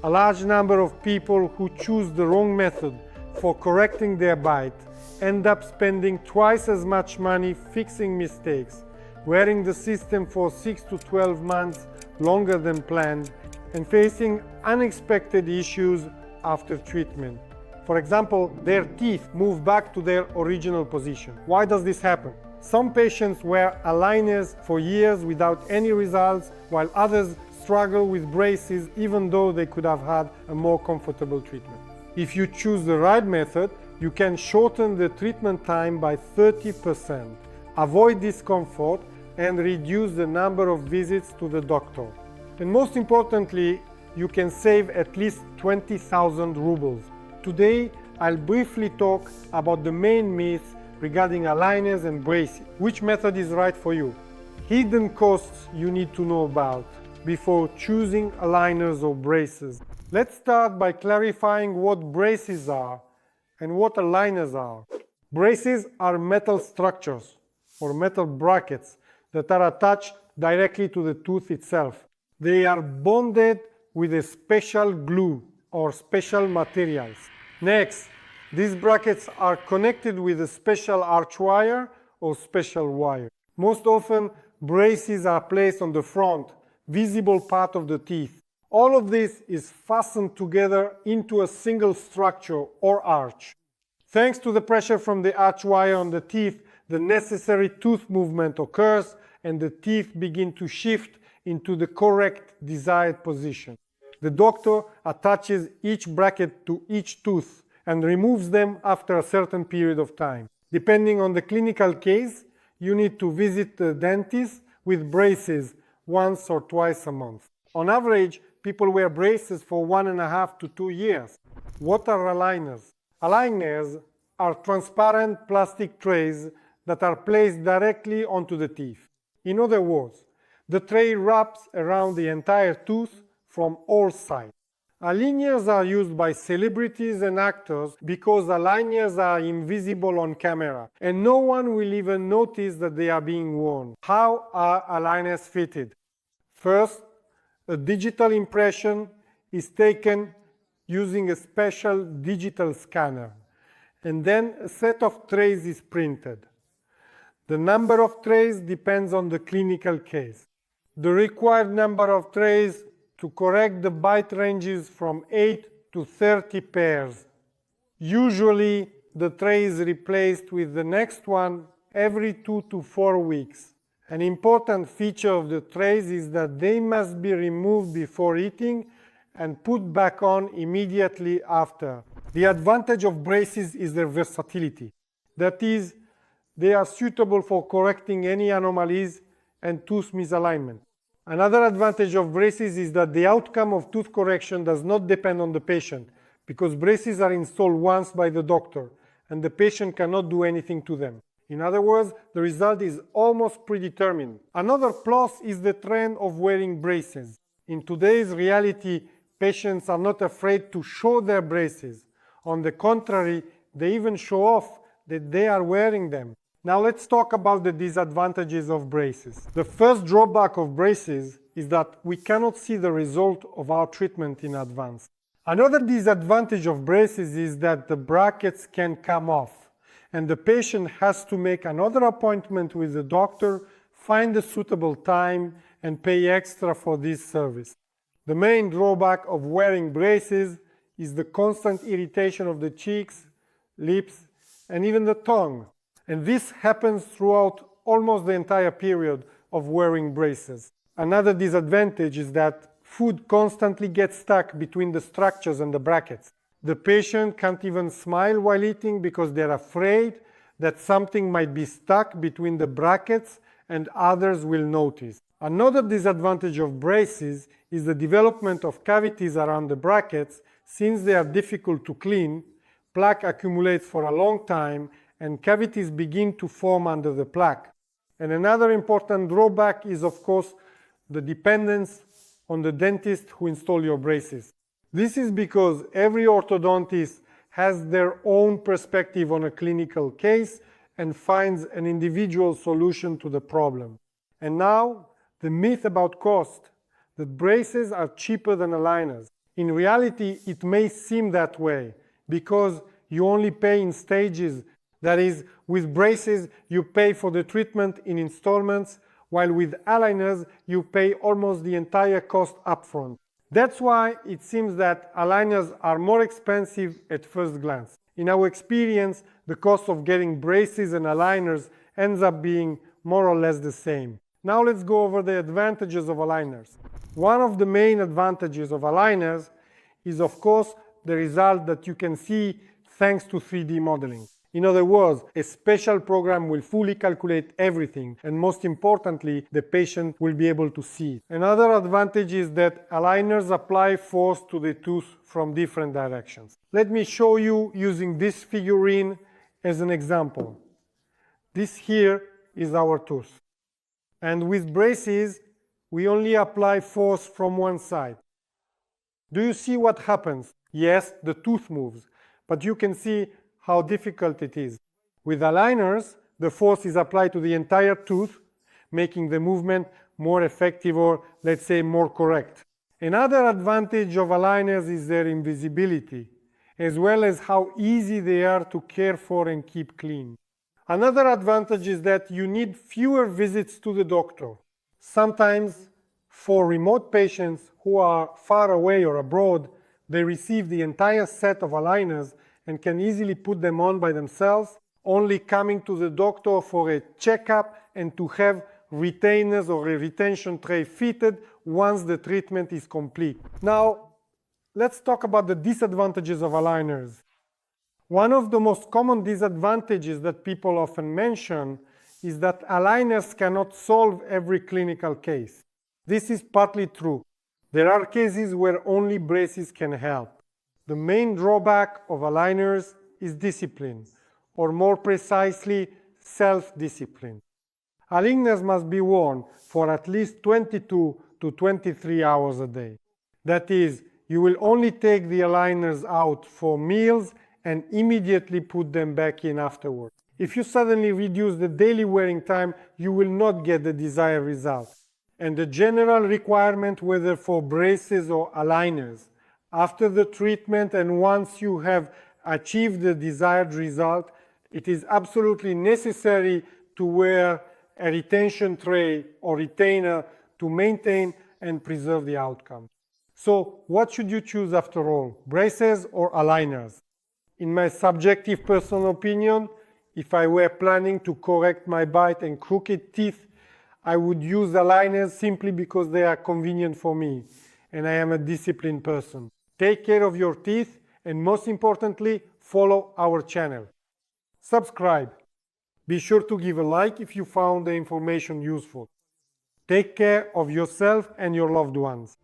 A large number of people who choose the wrong method for correcting their bite end up spending twice as much money fixing mistakes, wearing the system for 6 to 12 months longer than planned, and facing unexpected issues after treatment. For example, their teeth move back to their original position. Why does this happen? Some patients wear aligners for years without any results, while others struggle with braces even though they could have had a more comfortable treatment. If you choose the right method, you can shorten the treatment time by 30%, avoid discomfort, and reduce the number of visits to the doctor. And most importantly, you can save at least 20,000 rubles. Today, I'll briefly talk about the main myths regarding aligners and braces. Which method is right for you? Hidden costs you need to know about before choosing aligners or braces. Let's start by clarifying what braces are and what aligners are. Braces are metal structures or metal brackets that are attached directly to the tooth itself. They are bonded with a special glue or special materials. Next, these brackets are connected with a special arch wire or special wire. Most often, braces are placed on the front, visible part of the teeth. All of this is fastened together into a single structure or arch. Thanks to the pressure from the arch wire on the teeth, the necessary tooth movement occurs and the teeth begin to shift into the correct desired position. The doctor attaches each bracket to each tooth and removes them after a certain period of time. Depending on the clinical case, you need to visit the dentist with braces once or twice a month. On average, people wear braces for 1.5 to 2 years. What are aligners? Aligners are transparent plastic trays that are placed directly onto the teeth. In other words, the tray wraps around the entire tooth from all sides. Aligners are used by celebrities and actors because aligners are invisible on camera and no one will even notice that they are being worn. How are aligners fitted? First, a digital impression is taken using a special digital scanner, and then a set of trays is printed. The number of trays depends on the clinical case. The required number of trays to correct the bite ranges from 8 to 30 pairs. Usually, the tray is replaced with the next one every 2 to 4 weeks. An important feature of the trays is that they must be removed before eating and put back on immediately after. The advantage of braces is their versatility. That is, they are suitable for correcting any anomalies and tooth misalignment. Another advantage of braces is that the outcome of tooth correction does not depend on the patient, because braces are installed once by the doctor and the patient cannot do anything to them. In other words, the result is almost predetermined. Another plus is the trend of wearing braces. In today's reality, patients are not afraid to show their braces. On the contrary, they even show off that they are wearing them. Now let's talk about the disadvantages of braces. The first drawback of braces is that we cannot see the result of our treatment in advance. Another disadvantage of braces is that the brackets can come off, and the patient has to make another appointment with the doctor, find a suitable time, and pay extra for this service. The main drawback of wearing braces is the constant irritation of the cheeks, lips, and even the tongue. And this happens throughout almost the entire period of wearing braces. Another disadvantage is that food constantly gets stuck between the structures and the brackets. The patient can't even smile while eating because they're afraid that something might be stuck between the brackets and others will notice. Another disadvantage of braces is the development of cavities around the brackets. Since they are difficult to clean, plaque accumulates for a long time and cavities begin to form under the plaque. And another important drawback is, of course, the dependence on the dentist who install your braces. This is because every orthodontist has their own perspective on a clinical case and finds an individual solution to the problem. And now, the myth about cost, that braces are cheaper than aligners. In reality, it may seem that way because you only pay in stages. That is, with braces, you pay for the treatment in installments, while with aligners, you pay almost the entire cost upfront. That's why it seems that aligners are more expensive at first glance. In our experience, the cost of getting braces and aligners ends up being more or less the same. Now let's go over the advantages of aligners. One of the main advantages of aligners is, of course, the result that you can see thanks to 3D modeling. In other words, a special program will fully calculate everything, and most importantly, the patient will be able to see it. Another advantage is that aligners apply force to the tooth from different directions. Let me show you using this figurine as an example. This here is our tooth. And with braces, we only apply force from one side. Do you see what happens? Yes, the tooth moves, but you can see how difficult it is. With aligners, the force is applied to the entire tooth, making the movement more effective or, let's say, more correct. Another advantage of aligners is their invisibility, as well as how easy they are to care for and keep clean. Another advantage is that you need fewer visits to the doctor. Sometimes, for remote patients who are far away or abroad, they receive the entire set of aligners and can easily put them on by themselves, only coming to the doctor for a checkup and to have retainers or a retention tray fitted once the treatment is complete. Now, let's talk about the disadvantages of aligners. One of the most common disadvantages that people often mention is that aligners cannot solve every clinical case. This is partly true. There are cases where only braces can help. The main drawback of aligners is discipline, or more precisely, self-discipline. Aligners must be worn for at least 22 to 23 hours a day. That is, you will only take the aligners out for meals and immediately put them back in afterwards. If you suddenly reduce the daily wearing time, you will not get the desired result. And the general requirement, whether for braces or aligners, after the treatment and once you have achieved the desired result, it is absolutely necessary to wear a retention tray or retainer to maintain and preserve the outcome. So what should you choose after all, braces or aligners? In my subjective personal opinion, if I were planning to correct my bite and crooked teeth, I would use aligners simply because they are convenient for me and I am a disciplined person. Take care of your teeth and most importantly, follow our channel. Subscribe. Be sure to give a like if you found the information useful. Take care of yourself and your loved ones.